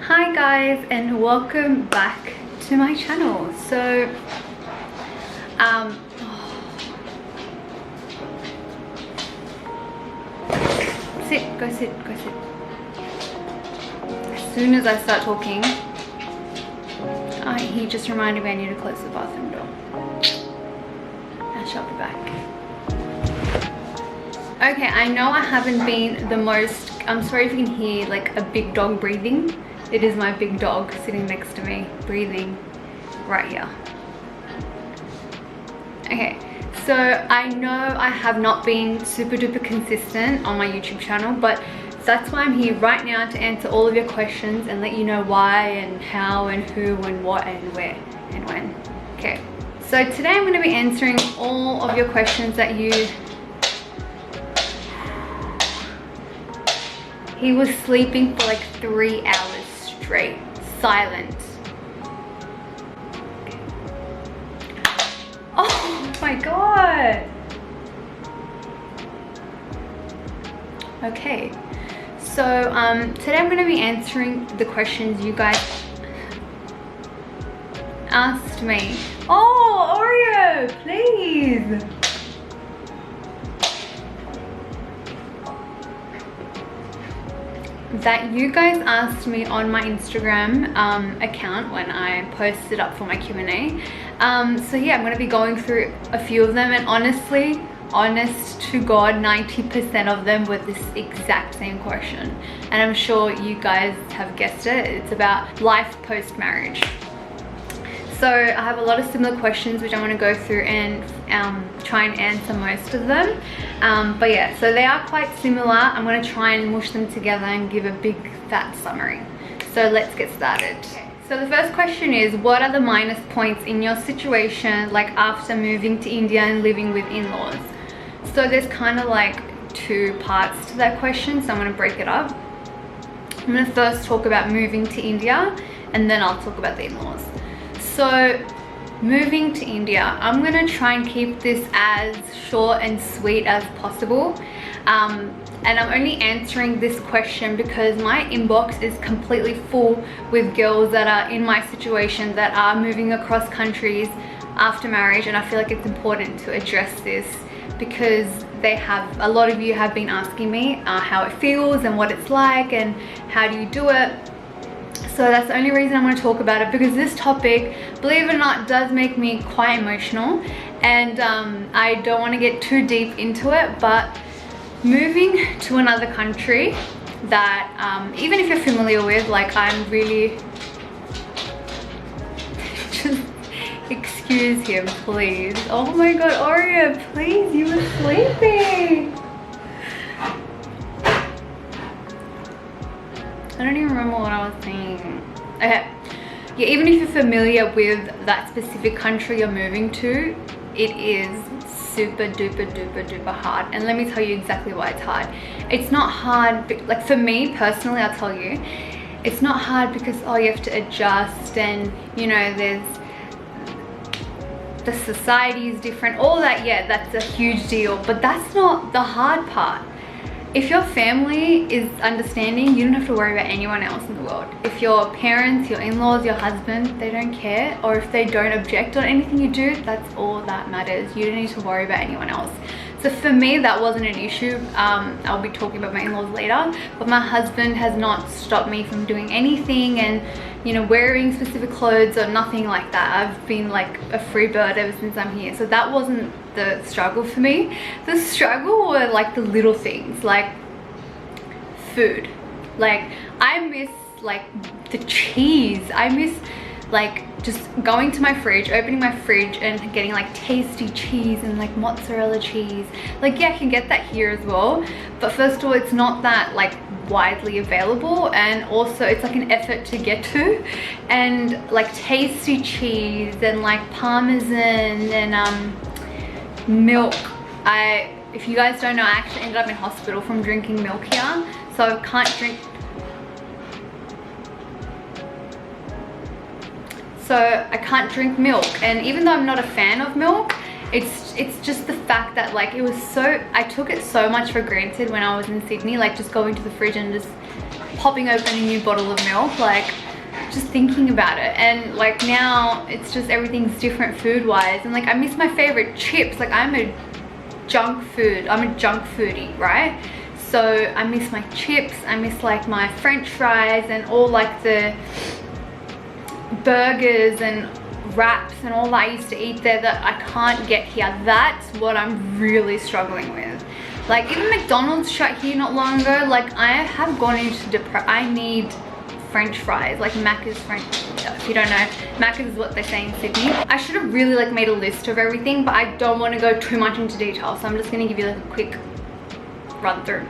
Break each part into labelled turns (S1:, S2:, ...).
S1: Hi guys, and welcome back to my channel. So go sit. As soon as I start talking, he just reminded me I need to close the bathroom door. I shall be back. Okay, I know I haven't been the most, I'm sorry if you can hear like a big dog breathing. It is my big dog sitting next to me, breathing right here. Okay, so I know I have not been super duper consistent on my YouTube channel, but that's why I'm here right now, to answer all of your questions and let you know why and how and who and what and where and when. Okay, so today I'm going to be answering all of your questions that you... He was sleeping for like 3 hours straight, silent. Oh my god. Okay, so today I'm going to be answering the questions you guys asked me. Oh, Oreo, please. That you guys asked me on my Instagram account when I posted up for my Q&A. So yeah, I'm going to be going through a few of them, and honestly, honest to God, 90% of them were this exact same question. And I'm sure you guys have guessed it. It's about life post-marriage. So I have a lot of similar questions which I want to go through and try and answer most of them. But yeah, so they are quite similar. I'm going to try and mush them together and give a big fat summary. So let's get started. Okay. So the first question is, what are the minus points in your situation, like after moving to India and living with in-laws? So there's kind of like two parts to that question, so I'm going to break it up. I'm going to first talk about moving to India, and then I'll talk about the in-laws. So moving to India, I'm going to try and keep this as short and sweet as possible. And I'm only answering this question because my inbox is completely full with girls that are in my situation that are moving across countries after marriage, and I feel like it's important to address this because a lot of you have been asking me how it feels and what it's like and how do you do it. So that's the only reason I'm going to talk about it, because this topic, believe it or not, does make me quite emotional, and I don't want to get too deep into it. But moving to another country that even if you're familiar with, like I'm really... Just excuse him, please. Oh my god, Oreo, please, you were sleeping. I don't even remember what I was saying. Okay, yeah, even if you're familiar with that specific country you're moving to, it is super duper duper duper hard. And let me tell you exactly why it's hard. It's not hard, like for me personally, I'll tell you, it's not hard because, oh, you have to adjust and, you know, the society is different, all that. Yeah, that's a huge deal, but that's not the hard part. If your family is understanding, you don't have to worry about anyone else in the world. If your parents, your in-laws, your husband, they don't care, or if they don't object on anything you do, that's all that matters. You don't need to worry about anyone else. So for me, that wasn't an issue. I'll be talking about my in-laws later, but my husband has not stopped me from doing anything and, you know, wearing specific clothes or nothing like that. I've been like a free bird ever since I'm here. So that wasn't the struggle for me. The struggle were like the little things, like food. Like I miss like the cheese. I miss like just going to my fridge, opening my fridge and getting like tasty cheese and like mozzarella cheese. Like yeah, I can get that here as well, but first of all, it's not that like widely available, and also it's like an effort to get to. And like tasty cheese and like parmesan and milk. If you guys don't know, I actually ended up in hospital from drinking milk here, so I can't drink. So I can't drink milk, and even though I'm not a fan of milk, it's just the fact that like it was so, I took it so much for granted when I was in Sydney, like just going to the fridge and just popping open a new bottle of milk, like just thinking about it. And like now it's just everything's different food wise, and like I miss my favorite chips. Like I'm a junk foodie, right? So I miss my chips, I miss like my french fries and all like the burgers and wraps and all that I used to eat there that I can't get here. That's what I'm really struggling with. Like even McDonald's shut here not long ago. Like I have gone into I need french fries, like Macca's French. If you don't know, Macca's is what they say in Sydney. I should have really like made a list of everything, but I don't want to go too much into detail, so I'm just going to give you like a quick run through.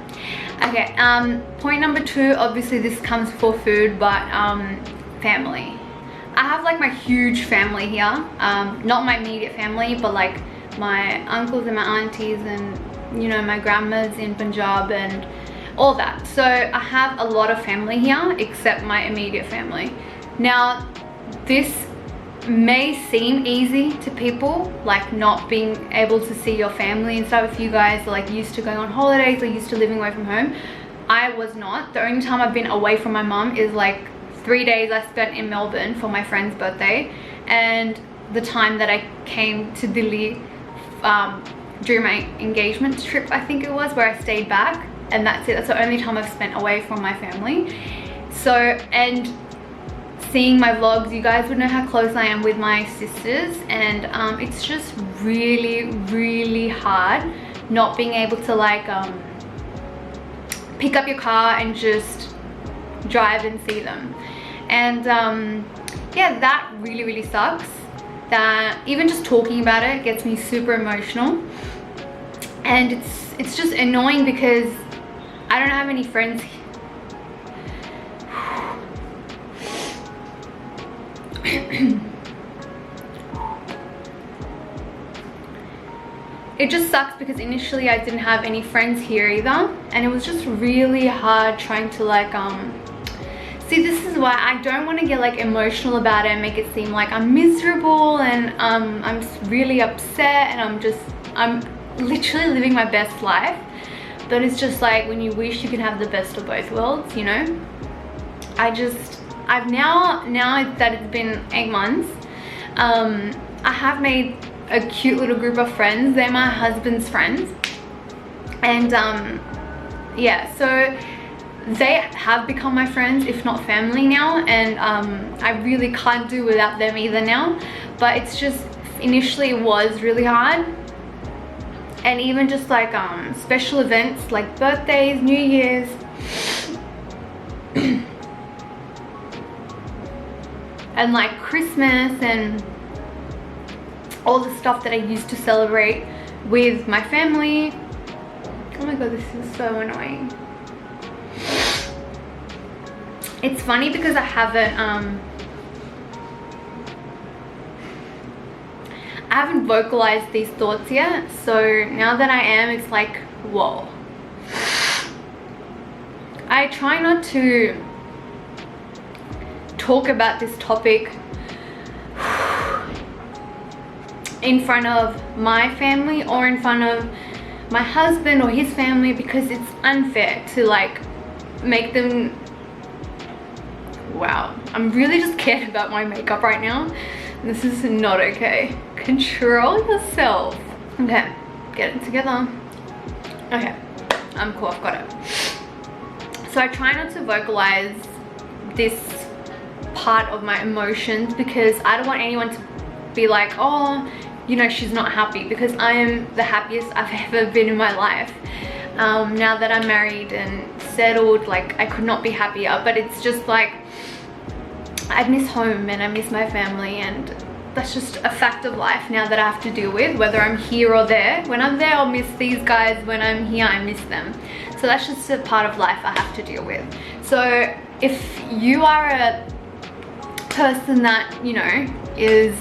S1: Okay, point number 2, obviously this comes before food, but family. I have like my huge family here, not my immediate family, but like my uncles and my aunties and, you know, my grandmas in Punjab and all that. So I have a lot of family here except my immediate family. Now this may seem easy to people, like not being able to see your family and stuff. If you guys are like used to going on holidays or used to living away from home, I was not. The only time I've been away from my mum is like 3 days I spent in Melbourne for my friend's birthday, and the time that I came to Delhi during my engagement trip, I think it was, where I stayed back, and that's it. That's the only time I've spent away from my family. So, and seeing my vlogs, you guys would know how close I am with my sisters, and it's just really hard not being able to like pick up your car and just drive and see them. And yeah, that really sucks. That even just talking about it gets me super emotional, and it's just annoying because I don't have any friends. It just sucks because initially I didn't have any friends here either, and it was just really hard trying to like see, this is why I don't want to get like emotional about it and make it seem like I'm miserable and I'm really upset and I'm literally living my best life. But it's just like when you wish you could have the best of both worlds, you know. I've now that it's been 8 months, I have made a cute little group of friends. They're my husband's friends, and yeah, so they have become my friends, if not family now, and I really can't do without them either now. But it's just, initially it was really hard, and even just like special events like birthdays, New Year's, and like Christmas and all the stuff that I used to celebrate with my family. Oh my god, this is so annoying. It's funny because I haven't vocalized these thoughts yet, so now that I am, it's like, whoa. I try not to talk about this topic in front of my family or in front of my husband or his family, because it's unfair to like make them. Wow, I'm really just scared about my makeup right now. This is not okay. Control yourself. Okay, get it together. Okay, I'm cool, I've got it. So I try not to vocalize this part of my emotions because I don't want anyone to be like, oh, you know, she's not happy, because I am the happiest I've ever been in my life. Now that I'm married and settled, like I could not be happier. But it's just like I miss home and I miss my family, and that's just a fact of life now that I have to deal with, whether I'm here or there. When I'm there, I'll miss these guys. When I'm here, I miss them. So that's just a part of life I have to deal with. So if you are a person that, you know, is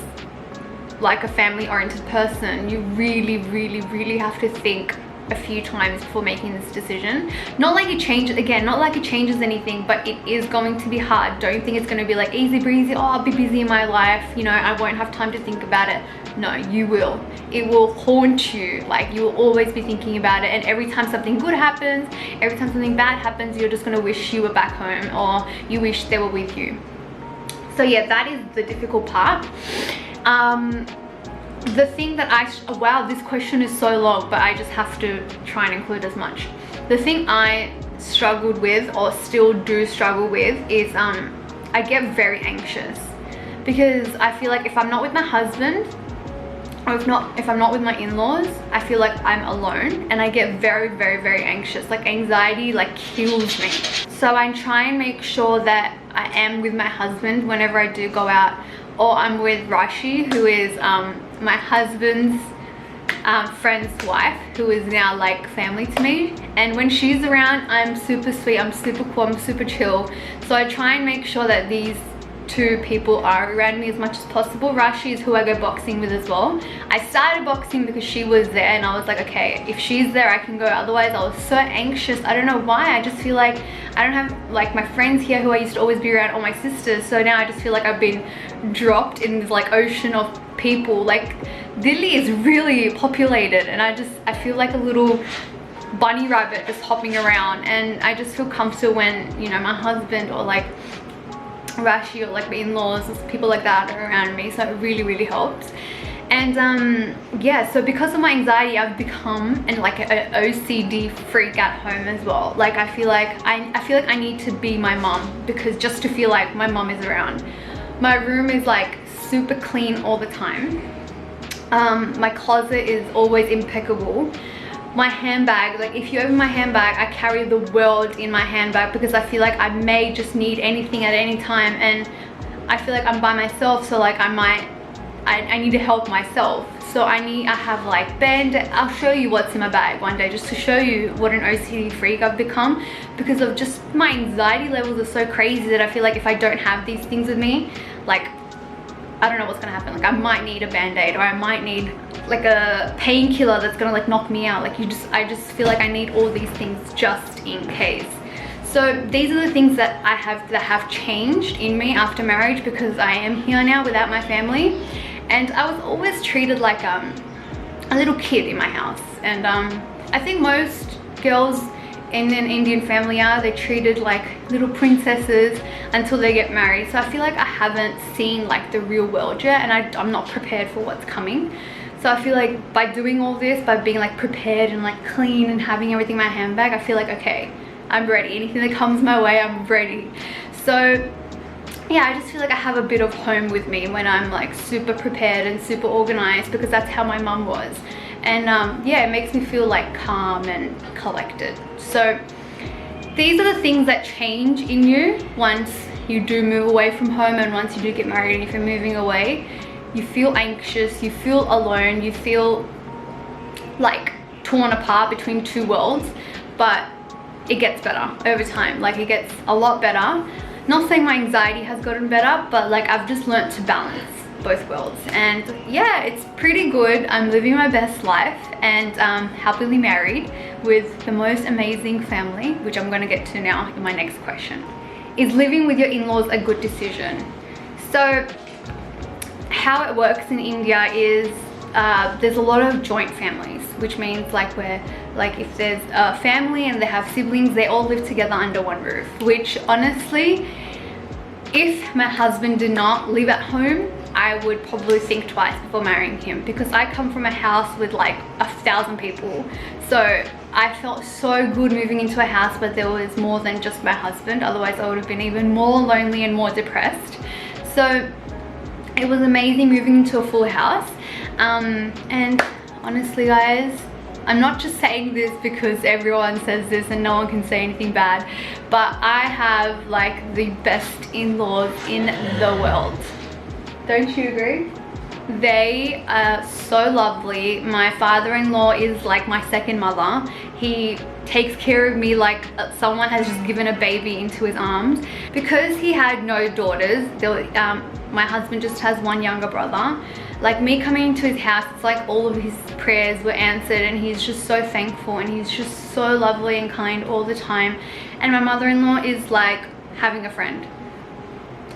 S1: like a family oriented person, you really have to think a few times before making this decision. Not like it changes, again, not like it changes anything, but it is going to be hard. Don't think it's going to be like easy breezy, oh, I'll be busy in my life, you know, I won't have time to think about it. No, you will. It will haunt you. Like, you will always be thinking about it, and every time something good happens, every time something bad happens, you're just going to wish you were back home, or you wish they were with you. So yeah, that is the difficult part. The thing that wow, this question is so long, but I just have to try and include as much. The thing I struggled with, or still do struggle with, is I get very anxious, because I feel like if I'm not with my husband, or if I'm not with my in-laws, I feel like I'm alone, and I get very, very, very anxious. Like, anxiety like kills me. So I try and make sure that I am with my husband whenever I do go out, or I'm with Rashi, who is my husband's friend's wife, who is now like family to me. And when she's around, I'm super sweet, I'm super cool, I'm super chill. So I try and make sure that these two people are around me as much as possible. Rashi is who I go boxing with as well. I started boxing because she was there, and I was like, okay, if she's there I can go. Otherwise I was so anxious. I don't know why. I just feel like I don't have like my friends here who I used to always be around, or my sisters. So now I just feel like I've been dropped in this like ocean of people. Like, Delhi is really populated, and I feel like a little bunny rabbit just hopping around, and I just feel comfortable when, you know, my husband or like Rashi or like my in-laws, people like that are around me. So it really, really helps. And yeah, so because of my anxiety, I've become an OCD freak at home as well. Like, I feel like I need to be my mom, because just to feel like my mom is around. My room is like super clean all the time. My closet is always impeccable. My handbag, like if you open my handbag, I carry the world in my handbag, because I feel like I may just need anything at any time, and I feel like I'm by myself, so like I need to help myself. So I have like I'll show you what's in my bag one day, just to show you what an OCD freak I've become, because of just my anxiety levels are so crazy that I feel like if I don't have these things with me, like, I don't know what's gonna happen. Like, I might need a band-aid, or I might need like a painkiller that's gonna like knock me out. Like, I just feel like I need all these things just in case. So these are the things that have changed in me after marriage, because I am here now without my family, and I was always treated like a little kid in my house. And I think most girls in an Indian family they're treated like little princesses until they get married. So I feel like I haven't seen like the real world yet, and I'm not prepared for what's coming. So I feel like by doing all this, by being like prepared and like clean and having everything in my handbag, I feel like, okay, I'm ready. Anything that comes my way, I'm ready. So yeah, I just feel like I have a bit of home with me when I'm like super prepared and super organized, because that's how my mum was. And yeah, it makes me feel like calm and collected. So these are the things that change in you once you do move away from home, and once you do get married. And if you're moving away, you feel anxious, you feel alone, you feel like torn apart between two worlds. But it gets better over time. Like, it gets a lot better. Not saying my anxiety has gotten better, but like I've just learned to balance both worlds. And yeah, it's pretty good. I'm living my best life, and happily married with the most amazing family, which I'm going to get to now in my next question. Is living with your in-laws a good decision? So how it works in India is there's a lot of joint families, which means like if there's a family and they have siblings, they all live together under one roof. Which honestly, if my husband did not live at home, I would probably think twice before marrying him, because I come from a house with like 1,000 people. So I felt so good moving into a house where there was more than just my husband. Otherwise I would have been even more lonely and more depressed. So it was amazing moving into a full house. And honestly guys, I'm not just saying this because everyone says this and no one can say anything bad, but I have like the best in-laws in the world. Don't you agree? They are so lovely. My father-in-law is like my second mother. He takes care of me like someone has just given a baby into his arms. Because he had no daughters, my husband just has one younger brother. Like, me coming into his house, it's like all of his prayers were answered, and he's just so thankful, and he's just so lovely and kind all the time. And my mother-in-law is like having a friend.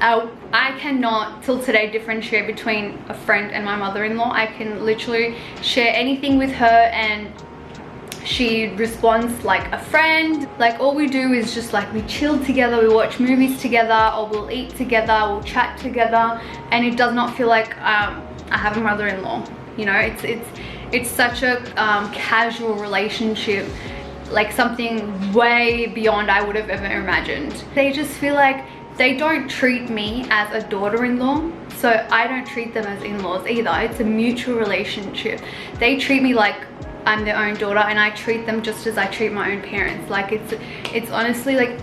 S1: I cannot till today differentiate between a friend and my mother-in-law. I can literally share anything with her and she responds like a friend. Like, all we do is just like we chill together, we watch movies together, or we'll eat together, we'll chat together, and it does not feel like I have a mother-in-law. You know, it's such a casual relationship, like something way beyond I would have ever imagined. They just feel like they don't treat me as a daughter-in-law, so I don't treat them as in-laws either. It's a mutual relationship. They treat me like I'm their own daughter, and I treat them just as I treat my own parents. Like, it's honestly like,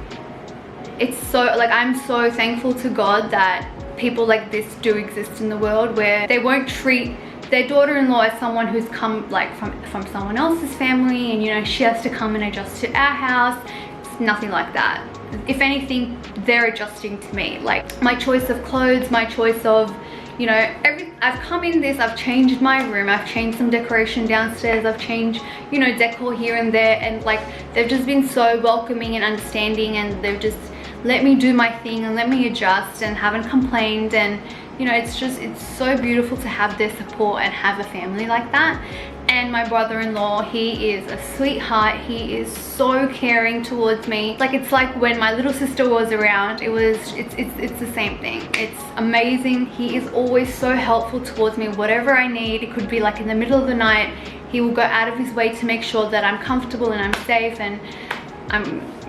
S1: it's so, like, I'm so thankful to God that people like this do exist in the world, where they won't treat their daughter-in-law as someone who's come like from someone else's family, and you know, she has to come and adjust to our house. It's nothing like that. If anything, they're adjusting to me. Like, my choice of clothes, my choice of, you know, I've come in this, I've changed my room, I've changed some decoration downstairs, I've changed, you know, decor here and there, and like, they've just been so welcoming and understanding, and they've just let me do my thing and let me adjust and haven't complained. And you know, it's so beautiful to have their support and have a family like that. And my brother-in-law, he is a sweetheart. He is so caring towards me. Like, it's like when my little sister was around, it's the same thing. It's amazing. He is always so helpful towards me, whatever I need. It could be like in the middle of the night, he will go out of his way to make sure that I'm comfortable and I'm safe, and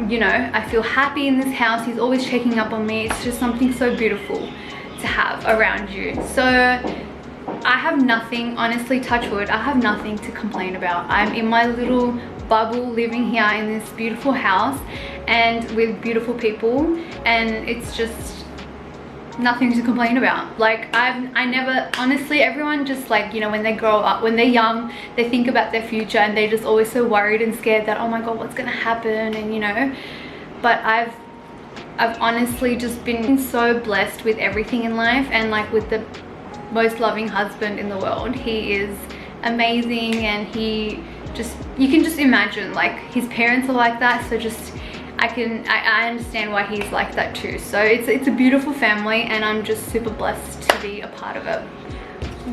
S1: you know, I feel happy in this house. He's always checking up on me. It's just something so beautiful to have around you. So I have nothing, honestly, touch wood, I have nothing to complain about. I'm in my little bubble living here in this beautiful house and with beautiful people, and it's just nothing to complain about. Like, I never, honestly, everyone just, like, you know, when they grow up, when they're young, they think about their future and they're just always so worried and scared that, oh my god, what's gonna happen, and you know. But I've honestly just been so blessed with everything in life, and like with the most loving husband in the world. He is amazing, and he just, you can just imagine, like, his parents are like that, so just I understand why he's like that too. So it's a beautiful family, and I'm just super blessed to be a part of it.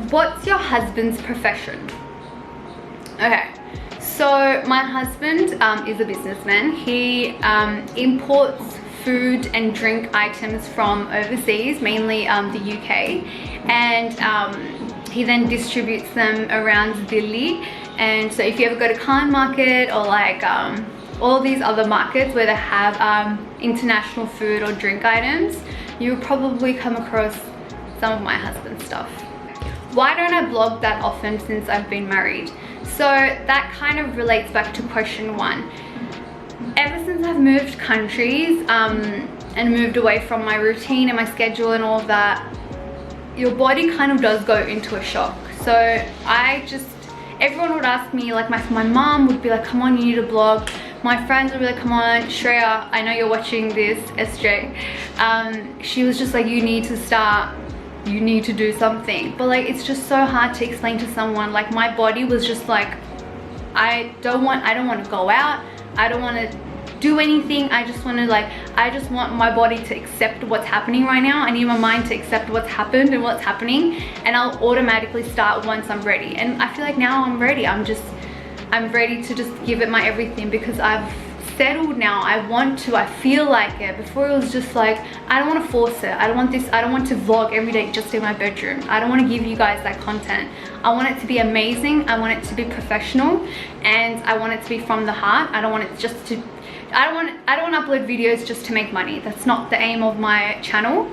S1: What's your husband's profession? Okay, so my husband is a businessman. He imports food and drink items from overseas, mainly the UK, and he then distributes them around Delhi. And so if you ever go to Khan Market, or like all these other markets where they have international food or drink items, you'll probably come across some of my husband's stuff. Why don't I blog that often since I've been married? So that kind of relates back to question 1. Ever since I've moved countries and moved away from my routine and my schedule and all of that, your body kind of does go into a shock. So everyone would ask me, like my mom would be like, come on, you need to blog. My friends would be like, come on, Shreya, I know you're watching this, SJ. She was just like, you need to start, you need to do something. But like, it's just so hard to explain to someone. Like, my body was just like, I don't want to go out, I don't want to do anything. I just want my body to accept what's happening right now. I need my mind to accept what's happened and what's happening, and I'll automatically start once I'm ready. And I feel like now I'm ready. I'm ready to just give it my everything, because I've settled now. I feel like it. Before it was just like, I don't want to force it. I don't want to vlog every day just in my bedroom. I don't want to give you guys that content. I want it to be amazing. I want it to be professional, and I want it to be from the heart. I don't want it just to, I don't want to upload videos just to make money. That's not the aim of my channel.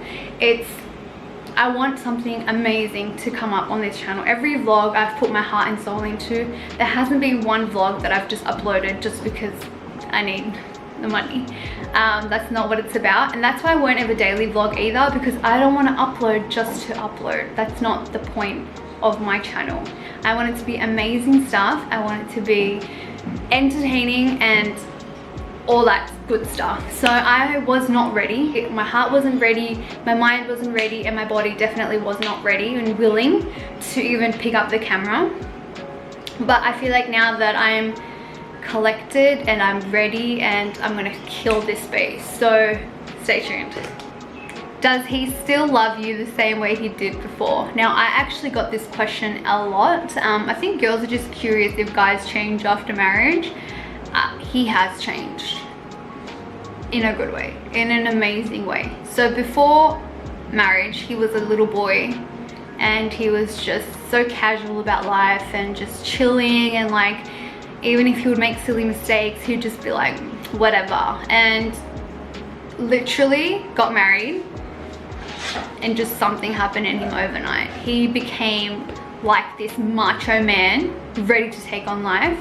S1: I want something amazing to come up on this channel. Every vlog I've put my heart and soul into. There hasn't been one vlog that I've just uploaded just because I need the money. That's not what it's about, and that's why I won't ever daily vlog either, because I don't want to upload just to upload. That's not the point of my channel. I want it to be amazing stuff. I want it to be entertaining and all that good stuff. So I was not ready. My heart wasn't ready, my mind wasn't ready, and my body definitely was not ready and willing to even pick up the camera. But I feel like now that I'm collected and I'm ready, and I'm gonna kill this space. So stay tuned. Does he still love you the same way he did before? Now, I actually got this question a lot. I think girls are just curious if guys change after marriage. He has changed in a good way, in an amazing way. So before marriage, he was a little boy and he was just so casual about life and just chilling, and like, even if he would make silly mistakes, he'd just be like, whatever. And literally got married, and just something happened in him overnight. He became like this macho man, ready to take on life.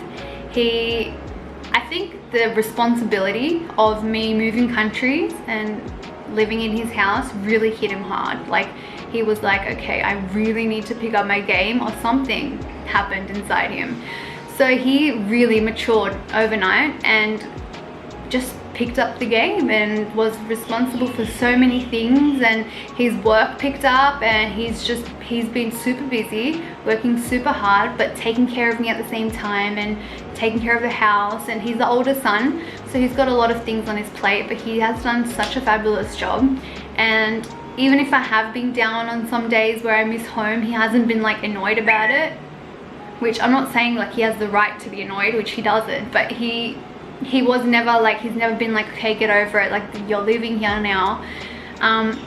S1: I think the responsibility of me moving countries and living in his house really hit him hard. Like, he was like, okay, I really need to pick up my game, or something happened inside him. So he really matured overnight and just picked up the game and was responsible for so many things, and his work picked up, and he's been super busy, working super hard, but taking care of me at the same time and taking care of the house. And he's the older son, so he's got a lot of things on his plate, but he has done such a fabulous job. And even if I have been down on some days where I miss home, he hasn't been like annoyed about it, which I'm not saying like he has the right to be annoyed, which he doesn't, but he was never like, he's never been like, okay, get over it, like, you're living here now.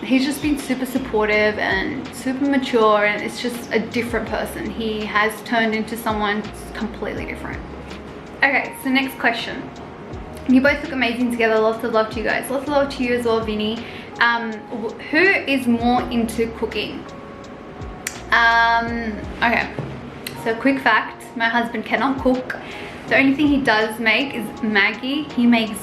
S1: He's just been super supportive and super mature, and it's just a different person. He has turned into someone completely different. Okay, so next question. You both look amazing together. Lots of love to you guys. Lots of love to you as well, Vinny. Who is more into cooking? Okay, so quick fact, my husband cannot cook. The only thing he does make is Maggie. He makes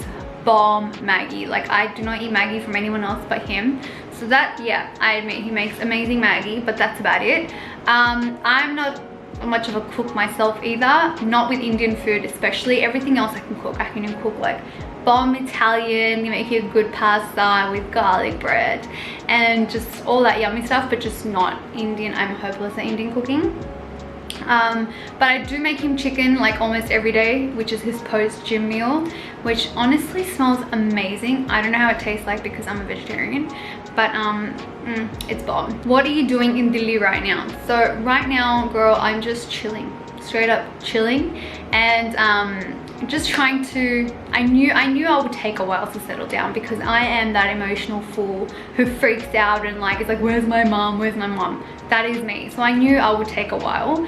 S1: bomb Maggie. Like, I do not eat Maggie from anyone else but him. So that, yeah, I admit he makes amazing Maggie, but that's about it. I'm not much of a cook myself either, not with Indian food especially. Everything else I can cook. I can even cook like bomb Italian, you make you a good pasta with garlic bread and just all that yummy stuff, but just not Indian. I'm hopeless at Indian cooking. But I do make him chicken like almost every day, which is his post-gym meal, which honestly smells amazing. I don't know how it tastes like because I'm a vegetarian, but it's bomb. What are you doing in Delhi right now? So right now, girl, I'm just chilling, straight up chilling, and just trying to, I knew I would take a while to settle down, because I am that emotional fool who freaks out and like, it's like, where's my mom, where's my mom? That is me. So I knew I would take a while,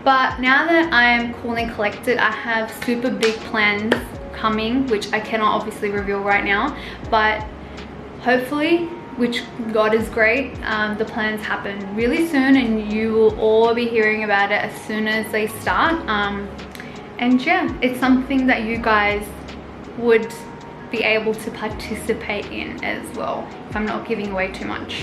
S1: but now that I am cool and collected, I have super big plans coming, which I cannot obviously reveal right now, but hopefully, which God is great, the plans happen really soon, and you will all be hearing about it as soon as they start. And yeah, it's something that you guys would be able to participate in as well, if I'm not giving away too much.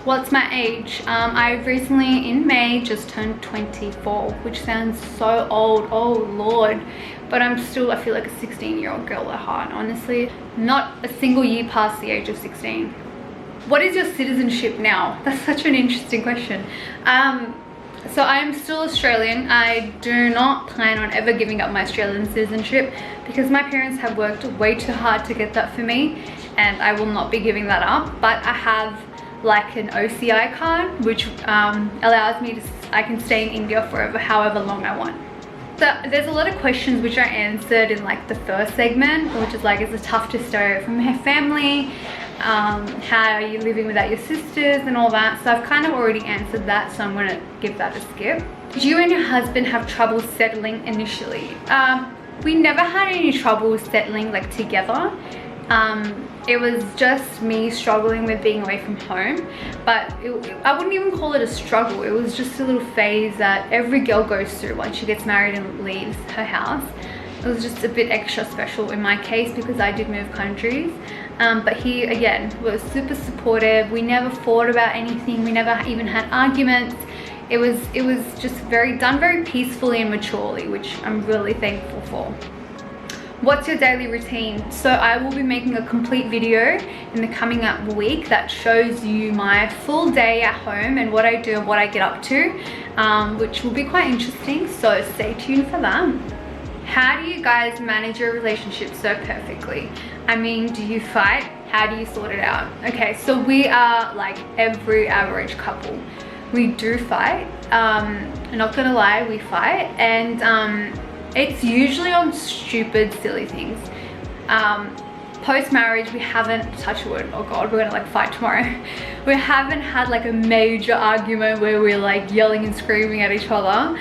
S1: What's my age? I recently in May just turned 24, which sounds so old, oh Lord, but I'm still, I feel like a 16-year-old girl at heart, honestly. Not a single year past the age of 16. What is your citizenship now? That's such an interesting question. So I'm still Australian. I do not plan on ever giving up my Australian citizenship, because my parents have worked way too hard to get that for me, and I will not be giving that up. But I have like an OCI card, which allows me to, I can stay in India forever, however long I want. So there's a lot of questions which I answered in like the first segment, which is like, is it tough to stay away from your family? How are you living without your sisters and all that? So I've kind of already answered that, so I'm gonna give that a skip. Did you and your husband have trouble settling initially? We never had any trouble settling like together. It was just me struggling with being away from home, but I wouldn't even call it a struggle. It was just a little phase that every girl goes through once she gets married and leaves her house. it was just a bit extra special in my case because I did move countries. But he, again, was super supportive. We never fought about anything. We never even had arguments. It was just done very peacefully and maturely, which I'm really thankful for. What's your daily routine? So I will be making a complete video in the coming up week that shows you my full day at home and what I do and what I get up to, which will be quite interesting, so stay tuned for that. How do you guys manage your relationship so perfectly? I mean, do you fight? How do you sort it out? Okay, so we are like every average couple. We do fight. I'm not gonna lie, we fight, and it's usually on stupid, silly things. Post-marriage, we haven't, touch wood, oh god, we're gonna like fight tomorrow. We haven't had like a major argument where we're like yelling and screaming at each other,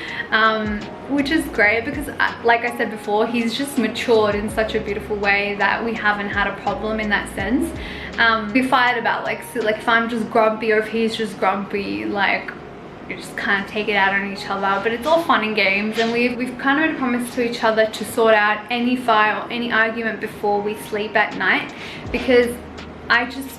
S1: which is great because like I said before, he's just matured in such a beautiful way that we haven't had a problem in that sense. We fight about like if I'm just grumpy or if he's just grumpy, like we just kind of take it out on each other, but it's all fun and games, and we've kind of made a promise to each other to sort out any fight or any argument before we sleep at night, because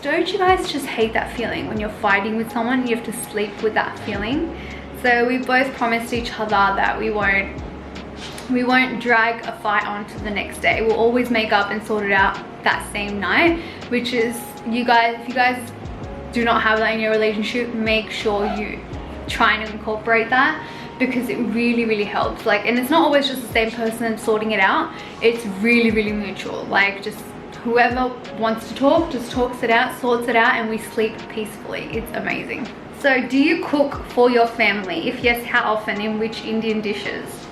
S1: don't you guys just hate that feeling when you're fighting with someone, you have to sleep with that feeling? So we both promised each other that we won't drag a fight on to the next day. We'll always make up and sort it out that same night, which is, if you guys do not have that in your relationship, make sure you trying to incorporate that, because it really helps. Like, and it's not always just the same person sorting it out, it's really mutual. Like, just whoever wants to talk just talks it out, sorts it out, and we sleep peacefully. It's amazing. So do you cook for your family? If yes, how often? In which Indian dishes?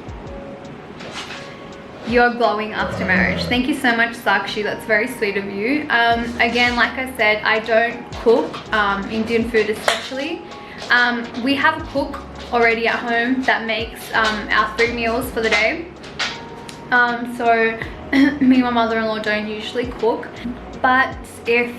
S1: You're glowing after marriage. Thank you so much, Sakshi, that's very sweet of you. Again, like I said, I don't cook Indian food especially. We have a cook already at home that makes our 3 meals for the day. So me and my mother-in-law don't usually cook, but if,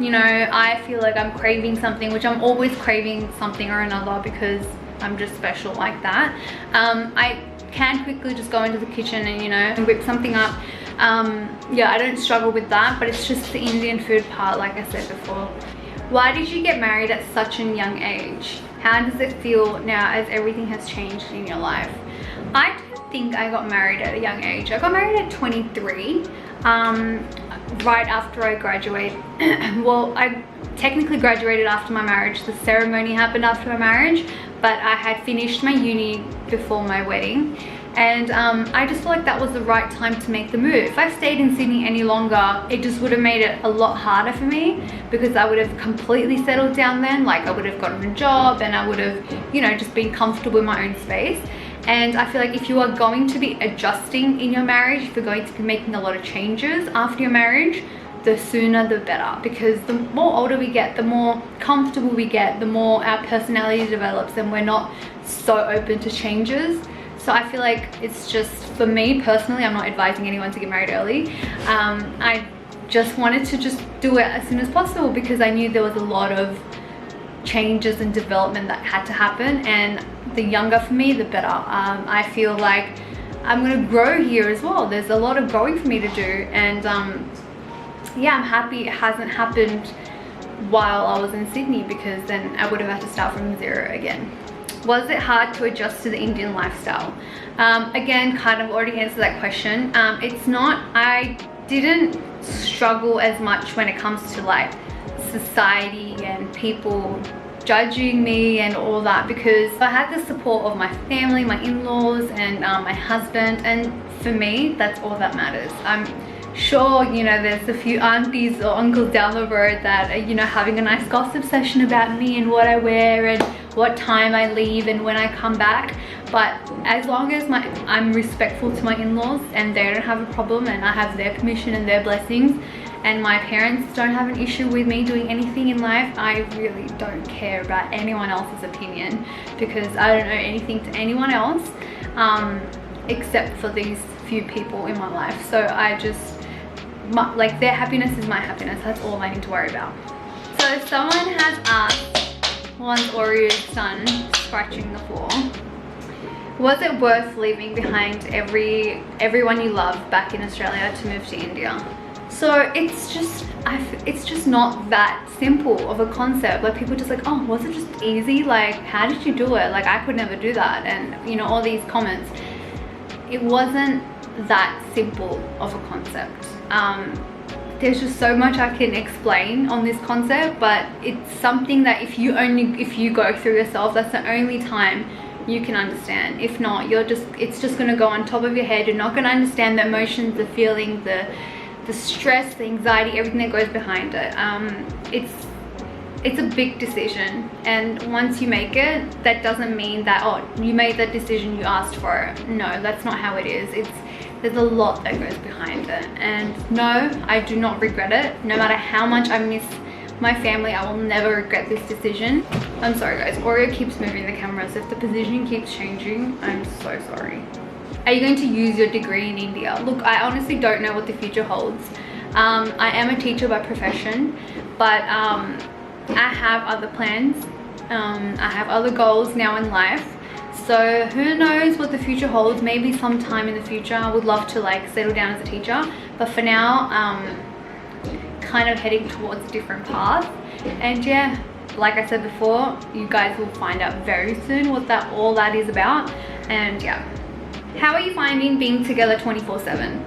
S1: you know, I feel like I'm craving something, which I'm always craving something or another because I'm just special like that, I can quickly just go into the kitchen and, you know, whip something up. Yeah, I don't struggle with that, but it's just the Indian food part, like I said before. Why did you get married at such a young age? How does it feel now as everything has changed in your life? I don't think I got married at a young age. I got married at 23, right after I graduated. Well, I technically graduated after my marriage. The ceremony happened after my marriage, but I had finished my uni before my wedding. And I just feel like that was the right time to make the move. If I stayed in Sydney any longer, it just would have made it a lot harder for me, because I would have completely settled down then. Like, I would have gotten a job and I would have, you know, just been comfortable in my own space. And I feel like if you are going to be adjusting in your marriage, if you're going to be making a lot of changes after your marriage, the sooner the better, because the more older we get, the more comfortable we get, the more our personality develops, and we're not so open to changes. So I feel like it's just, for me personally, I'm not advising anyone to get married early. I just wanted to just do it as soon as possible because I knew there was a lot of changes and development that had to happen, and the younger for me, the better. I feel like I'm gonna grow here as well. There's a lot of growing for me to do, and yeah, I'm happy it hasn't happened while I was in Sydney, because then I would have had to start from zero again. Was it hard to adjust to the Indian lifestyle? Again, kind of already answered that question. It's not. I didn't struggle as much when it comes to like society and people judging me and all that, because I had the support of my family, my in-laws, and my husband, and for me, that's all that matters. I'm sure, you know, there's a few aunties or uncles down the road that are, you know, having a nice gossip session about me and what I wear and what time I leave and when I come back, but as long as I'm respectful to my in-laws and they don't have a problem and I have their permission and their blessings, and my parents don't have an issue with me doing anything in life, I really don't care about anyone else's opinion, because I don't owe anything to anyone else except for these few people in my life. So I just, like, their happiness is my happiness. That's all I need to worry about. So someone has asked, one's Oreo's son scratching the floor. Was it worth leaving behind everyone you love back in Australia to move to India? So it's just not that simple of a concept. Like, people just like, oh, was it just easy? Like, how did you do it? Like, I could never do that. And you know, all these comments. It wasn't that simple of a concept. There's just so much I can explain on this concept, but it's something that if you go through yourself, that's the only time you can understand. If not, it's just going to go on top of your head. You're not going to understand the emotions, the feeling, the stress, the anxiety, everything that goes behind it. It's a big decision, and once you make it, that doesn't mean that, oh, you made that decision, you asked for it. No, that's not how it is. There's a lot that goes behind it, and no, I do not regret it. No matter how much I miss my family, I will never regret this decision. I'm sorry guys, Oreo keeps moving the camera, so if the position keeps changing, I'm so sorry. Are you going to use your degree in India? Look, I honestly don't know what the future holds. I am a teacher by profession, but I have other plans. I have other goals now in life. So who knows what the future holds. Maybe sometime in the future I would love to like settle down as a teacher, but for now kind of heading towards a different path. And yeah, like I said before, you guys will find out very soon what all that is about. And yeah, how are you finding being together 24/7?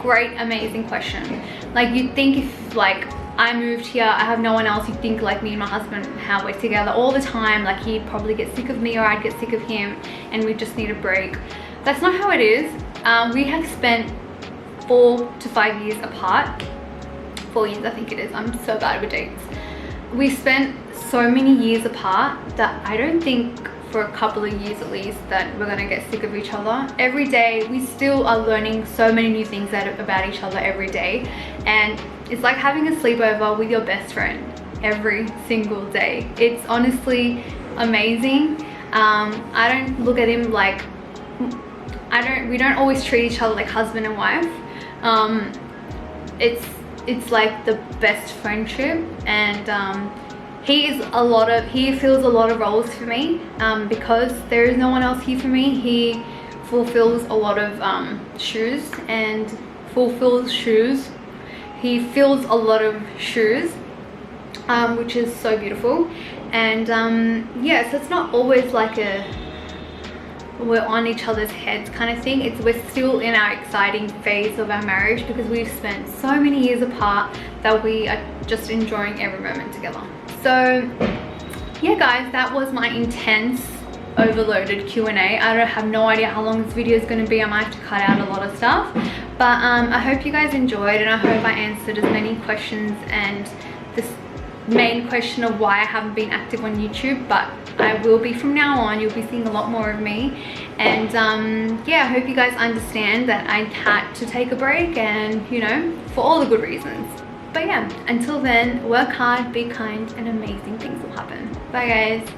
S1: Great, amazing question. Like, you'd think if like I moved here, I have no one else, you'd think like me and my husband, how we're together all the time, like he'd probably get sick of me or I'd get sick of him and we just need a break. That's not how it is. We have spent 4 to 5 years apart. 4 years I think it is. I'm so bad with dates. We spent so many years apart that I don't think for a couple of years at least that we're gonna get sick of each other. Every day we still are learning so many new things about each other every day, and it's like having a sleepover with your best friend every single day. It's honestly amazing. I don't look at him like, we don't always treat each other like husband and wife. It's like the best friendship, and he fills a lot of roles for me, because there is no one else here for me. He fulfills a lot of shoes, he fills a lot of shoes, which is so beautiful. And yeah, so it's not always like we're on each other's heads kind of thing. We're still in our exciting phase of our marriage, because we've spent so many years apart that we are just enjoying every moment together. So yeah guys, that was my intense overloaded Q&A. I have no idea how long this video is going to be. I might have to cut out a lot of stuff, but I hope you guys enjoyed, and I hope I answered as many questions, and this main question of why I haven't been active on YouTube, but I will be from now on. You'll be seeing a lot more of me. And yeah, I hope you guys understand that I had to take a break, and you know, for all the good reasons. But yeah, until then, work hard, be kind, and amazing things will happen. Bye guys.